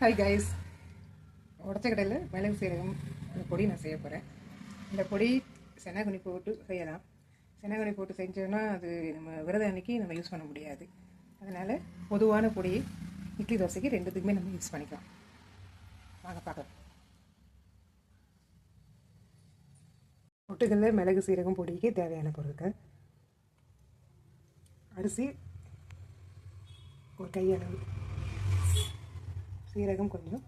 Hi guys, உடச்ச கடையில் மிளகு சீரகம் இந்த பொடி நான் செய்ய போகிறேன். இந்த பொடி செனகுனி போட்டு செய்யலாம். செனகுனி போட்டு செஞ்சோன்னா அது நம்ம விரத அன்னைக்கு நம்ம யூஸ் பண்ண முடியாது. அதனால் பொதுவான பொடி இட்லி தோசைக்கு ரெண்டுத்துக்குமே நம்ம யூஸ் பண்ணிக்கலாம். வாங்க பார்க்கலாம். பொட்டுக்கல்ல மிளகு சீரகம் பொடிக்கு தேவையான பொருட்கள்: அரிசி ஒரு கையளவு, சீரகம் கொஞ்சம்,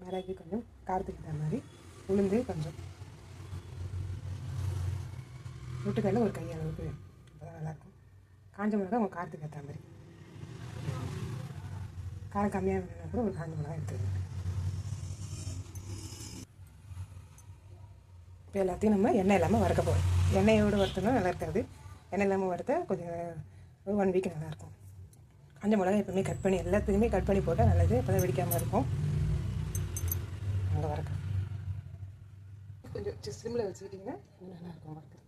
மிளகு கொஞ்சம், காரத்துக்கு தகுந்த மாதிரி, உளுந்து கொஞ்சம், பொட்டுக்கடலை ஒரு கையளவுக்கு, அப்போதான் நல்லாயிருக்கும். காஞ்ச மிளகா உங்கள் காரத்துக்கு ஏற்ற மாதிரி, காரம் கம்மியாக வேணும்னா கூட ஒரு காஞ்ச மிளகா எடுத்துக்கணும். இப்போ எல்லாத்தையும் நம்ம எண்ணெய் இல்லாமல் வறுக்க போகிறோம். எண்ணெயோடு வறுத்தோம்னா நல்லா இருக்காது. எண்ணெய் இல்லாமல் வறுத்தா கொஞ்சம் ஒரு 1 வீக் நல்லாயிருக்கும். காஞ்ச மிளகா எப்பவுமே கட் பண்ணி எல்லாத்துக்குமே கட் பண்ணி போட்டால் நல்லது. அப்போ தான் வெடிக்காமல் இருக்கும். அங்கே வறுக்க கொஞ்சம் சிம்மில் வச்சுக்கிட்டிங்கன்னா நல்லாயிருக்கும் வறுக்க.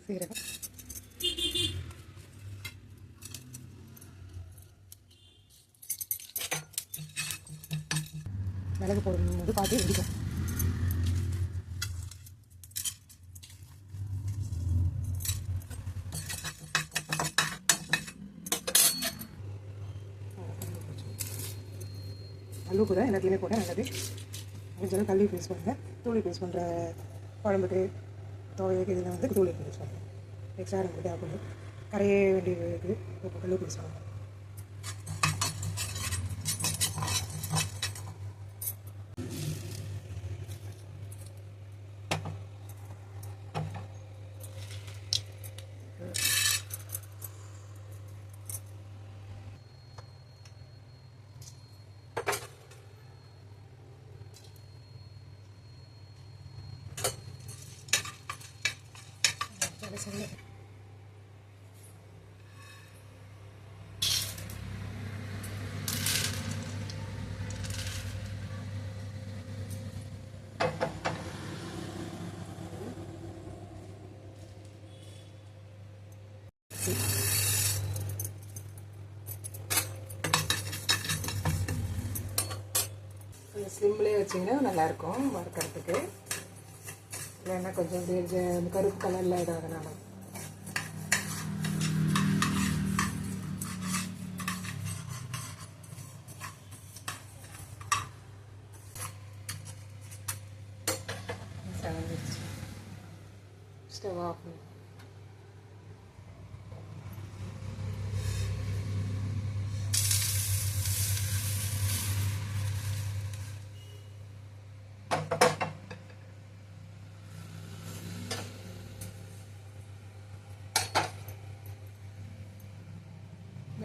சீரகம், மிளகு போடும்போது பார்த்து இடிக்கும். கல்லு கூட எல்லாத்தையுமே போட நல்லது. முடிஞ்சாலும் கல்லு யூஸ் பண்ணுங்கள். தூளி யூஸ் பண்ணுற குழம்புக்கு துவையலுக்கு இதில் வந்து தூளி யூஸ் பண்ணுங்கள். எக்ஸ்ட்ரா நமக்கு தேவைப்படும். கரைய வேண்டியது கல்லு யூஸ் பண்ணுங்கள். சரி, சிம்லேயே வச்சிங்கன்னா நல்லாயிருக்கும் வறுக்கிறதுக்கு. இல்லைன்னா கொஞ்சம் கருப்பு கலரில் இதாகனால ஸ்டவ் ஆஃப்.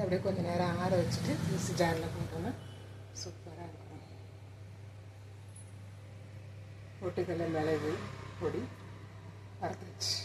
அப்படியே கொஞ்சம் நேரம் ஆற வச்சுட்டு மிக்ஸி ஜாரில் போட்டோன்னா சூப்பராக இருக்கும். பொட்டுக்கடலை மிளகு பொடி வறுத்துச்சு.